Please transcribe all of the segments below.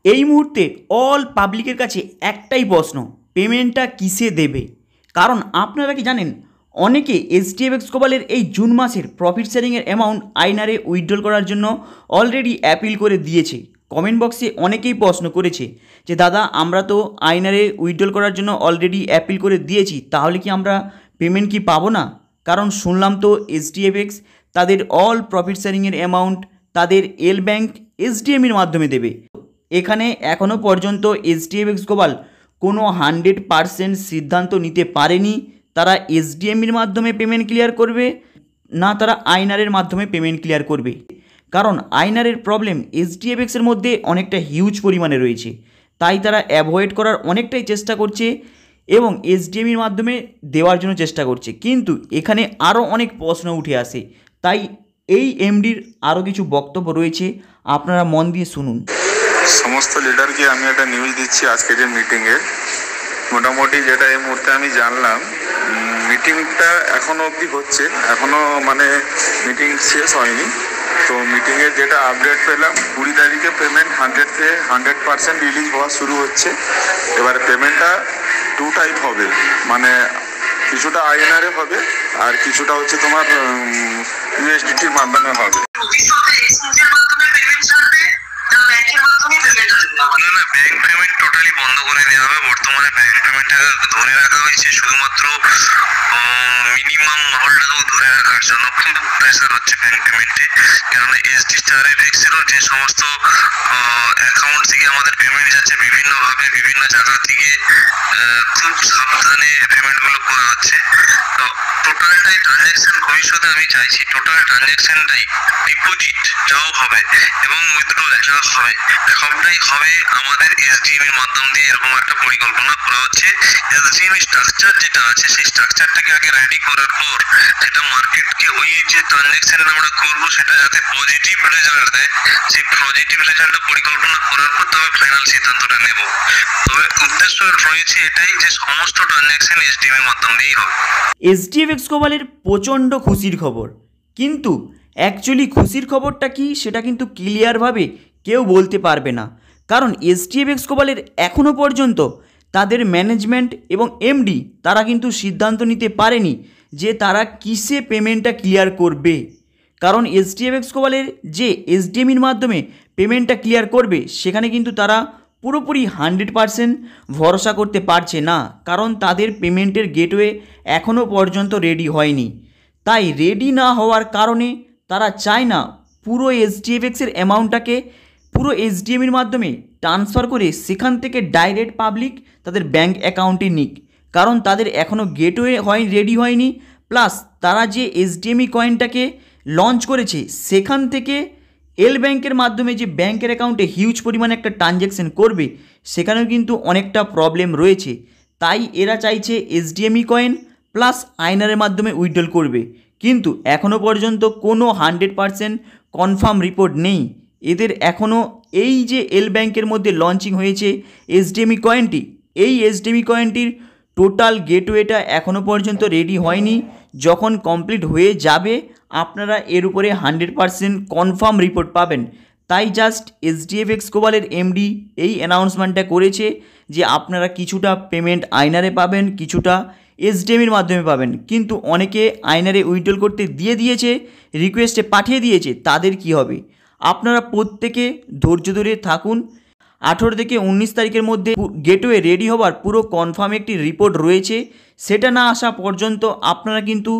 এই মুহূর্তে অল পাবলিকের কাছে একটাই প্রশ্ন, পেমেন্টটা কিসে দেবে? কারণ আপনারা কি জানেন, অনেকে এইচডিএফএক্স গ্লোবালের এই জুন মাসের প্রফিট শেয়ারিংয়ের অ্যামাউন্ট আইনারে উইথড্রল করার জন্য অলরেডি অ্যাপিল করে দিয়েছে। কমেন্ট বক্সে অনেকেই প্রশ্ন করেছে যে দাদা, আমরা তো আইনারে উইথড্রল করার জন্য অলরেডি অ্যাপিল করে দিয়েছি, তাহলে কি আমরা পেমেন্ট কি পাবো না? কারণ শুনলাম তো এইচডিএফএক্স তাদের অল প্রফিট শেয়ারিংয়ের অ্যামাউন্ট তাদের এল ব্যাংক এসডিএমের মাধ্যমে দেবে। এখানে এখনও পর্যন্ত এইচডিএফএক্স গ্লোবাল কোনো 100% সিদ্ধান্ত নিতে পারেনি তারা এসডিএমের মাধ্যমে পেমেন্ট ক্লিয়ার করবে না তারা আইনারের মাধ্যমে পেমেন্ট ক্লিয়ার করবে। কারণ আইনারের প্রবলেম এইচডিএফএক্সের মধ্যে অনেকটা হিউজ পরিমাণে রয়েছে, তাই তারা অ্যাভয়েড করার অনেকটাই চেষ্টা করছে এবং এসডিএমের মাধ্যমে দেওয়ার জন্য চেষ্টা করছে। কিন্তু এখানে আরও অনেক প্রশ্ন উঠে আসে, তাই এই এমডির আরও কিছু বক্তব্য রয়েছে, আপনারা মন দিয়ে শুনুন। সমস্ত লিডারকে আমি একটা নিউজ দিচ্ছি আজকে যে মিটিংয়ের। মোটামুটি যেটা এই মুহূর্তে আমি জানলাম, মিটিংটা এখনও অবধি হচ্ছে, এখনও মানে মিটিং শেষ হয়নি। তো মিটিংয়ের যেটা আপডেট পেলাম, 20 তারিখে পেমেন্ট 100% রিলিজ হওয়া শুরু হচ্ছে। এবারে পেমেন্টটা 2 টাইপ হবে, মানে কিছুটা আইএনআরে হবে আর কিছুটা হচ্ছে তোমার ইউএসডিটির মাধ্যমে হবে। না, ব্যাংক পেমেন্ট টোটালি বন্ধ করে দেওয়া হবে। বর্তমানে ব্যাংক পেমেন্টটা ধরে রাখা হয়েছে শুধুমাত্র মিনিমাম মহলটাকেও ধরে রাখার জন্য। খুব প্রেসার হচ্ছে ব্যাংক পেমেন্টে, কেননা এসডি স্টার এফএক্সেরও যে সমস্ত অ্যাকাউন্ট থেকে আমাদের পেমেন্ট যাচ্ছে বিভিন্নভাবে বিভিন্ন জায়গা থেকে খুব সাবধানে পেমেন্টগুলো করা হচ্ছে। তো টোটালটাই ট্রানজ্যাকশন ভবিষ্যতে আমি চাইছি টোটাল ট্রানজ্যাকশনটাই ডিপোজিট যাও হবে এবং উইথড্রল যাও হবে, সবটাই হবে আমাদের এসডিএম এর মাধ্যম দিয়ে। এরকম একটা পরিকল্পনা করা হচ্ছে। এসডিএম এর স্ট্রাকচার যেটা আছে সেই স্ট্রাকচারটাকে আগে রেডি করার পর সেটা মার্কেটকে ওই যে ট্রানজ্যাকশন আমরা করবো সেটা যাতে পজিটিভ রেজাল্ট দেয়, সেই পজিটিভ রেজাল্টটা পরিকল্পনা করার পর তবে ফাইনাল সিদ্ধান্তটা নেব। তবে উদ্দেশ্য রয়েছে এটাই যে সমস্ত ট্রানজ্যাকশন এসডিএম এর মাধ্যম দিয়েই হবে। এইচডিএফএক্স গ্লোবালের প্রচণ্ড খুশির খবর, কিন্তু অ্যাকচুয়ালি খুশির খবরটা কি সেটা কিন্তু ক্লিয়ারভাবে কেউ বলতে পারবে না। কারণ এইচডিএফএক্স গ্লোবালের এখনও পর্যন্ত তাদের ম্যানেজমেন্ট এবং এমডি তারা কিন্তু সিদ্ধান্ত নিতে পারেনি যে তারা কিসে পেমেন্টটা ক্লিয়ার করবে। কারণ এইচডিএফএক্স গ্লোবালের যে এসডিএমের মাধ্যমে পেমেন্টটা ক্লিয়ার করবে সেখানে কিন্তু তারা পুরোপুরি 100% ভরসা করতে পারছে না, কারণ তাদের পেমেন্টের গেটওয়ে এখনও পর্যন্ত রেডি হয়নি। তাই রেডি না হওয়ার কারণে তারা চায় না পুরো এইচডিএফএক্সের অ্যামাউন্টটাকে পুরো এসডিএমের মাধ্যমে ট্রান্সফার করে সেখান থেকে ডাইরেক্ট পাবলিক তাদের ব্যাঙ্ক অ্যাকাউন্টে নিক। কারণ তাদের এখনও গেটওয়ে রেডি হয়নি, প্লাস তারা যে এসডিএমই কয়েনটাকে লঞ্চ করেছে সেখান থেকে এল ব্যাংকের মাধ্যমে যে ব্যাংকের অ্যাকাউন্টে হিউজ পরিমাণে একটা ট্রানজ্যাকশন করবে সেখানেও কিন্তু অনেকটা প্রবলেম রয়েছে। তাই এরা চাইছে এসডিএমই কয়েন প্লাস আইনারের মাধ্যমে উইথড্রল করবে, কিন্তু এখনও পর্যন্ত কোনো 100% কনফার্ম রিপোর্ট নেই। এদের এখনও এই যে এল ব্যাংকের মধ্যে লঞ্চিং হয়েছে এসডিএমই কয়েনটি, এই এসডিএমই কয়েনটির টোটাল গেটওয়েটা এখনও পর্যন্ত রেডি হয়নি। যখন কমপ্লিট হয়ে যাবে আপনারা এর উপরে 100% কনফার্ম রিপোর্ট পাবেন। তাই জাস্ট এইচডিএফএক্স গ্লোবালের এমডি এই অ্যানাউন্সমেন্টটা করেছে যে আপনারা কিছুটা পেমেন্ট আইনারে পাবেন, কিছুটা এসডিএমের মাধ্যমে পাবেন। কিন্তু অনেকে আইনারে উইথড্রল করতে দিয়েছে, রিকোয়েস্টে পাঠিয়ে দিয়েছে, তাদের কি হবে? আপনারা প্রত্যেকে ধৈর্য ধরে থাকুন। 18 থেকে 19 তারিখের মধ্যে গেটওয়ে রেডি হবার পুরো কনফার্ম একটি রিপোর্ট রয়েছে, সেটা না আসা পর্যন্ত আপনারা কিন্তু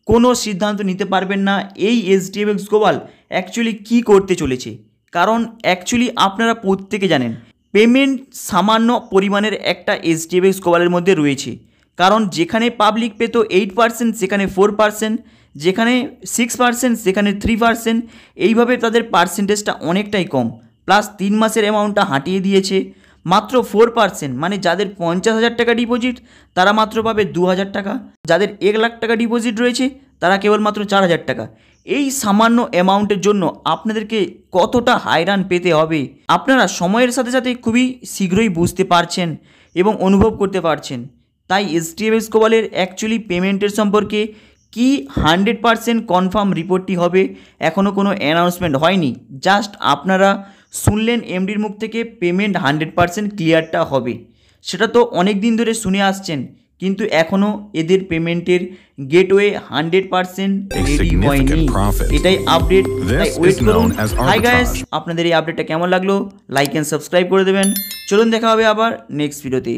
কোনো সিদ্ধান্ত নিতে পারবেন না এই এইচডিএফএক্স গ্লোবাল অ্যাকচুয়ালি কী করতে চলেছে। কারণ অ্যাকচুয়ালি আপনারা প্রত্যেকে জানেন পেমেন্ট সামান্য পরিমাণের একটা এইচডিএফএক্স গ্লোবালের মধ্যে রয়েছে। কারণ যেখানে পাবলিক পেত 8% সেখানে 4%, যেখানে 6% সেখানে 3%, এইভাবে তাদের পার্সেন্টেজটা অনেকটাই কম। প্লাস 3 মাসের অ্যামাউন্টটা হাঁটিয়ে দিয়েছে মাত্র 4%, মানে যাদের 50,000 টাকা ডিপোজিট তারা মাত্র পাবে 2,000 টাকা, যাদের 1 লাখ টাকা ডিপোজিট রয়েছে তারা কেবলমাত্র 4,000 টাকা। এই সামান্য অ্যামাউন্টের জন্য আপনাদেরকে কতটা হাইরান পেতে হবে আপনারা সময়ের সাথে সাথে খুবই শীঘ্রই বুঝতে পারছেন এবং অনুভব করতে পারছেন। তাই এইচডিএফএক্স গ্লোবালের অ্যাকচুয়ালি পেমেন্টের সম্পর্কে কি 100% কনফার্ম রিপোর্টটি হবে এখনও কোনো অ্যানাউন্সমেন্ট হয়নি। জাস্ট আপনারা শুনলেন এমডির মুখ থেকে পেমেন্ট 100% ক্লিয়ারটা হবে, সেটা তো অনেক দিন ধরে শুনে আসছেন, কিন্তু এখনও এদের পেমেন্টের গেটওয়ে 100% রেডি হয়নি। এটাই আপডেট, তাই ওয়েট করুন। হাই গাইস, আপনাদের এই আপডেটটা কেমন লাগলো লাইক অ্যান্ড সাবস্ক্রাইব করে দেবেন। চলুন দেখা হবে আবার নেক্সট ভিডিওতে।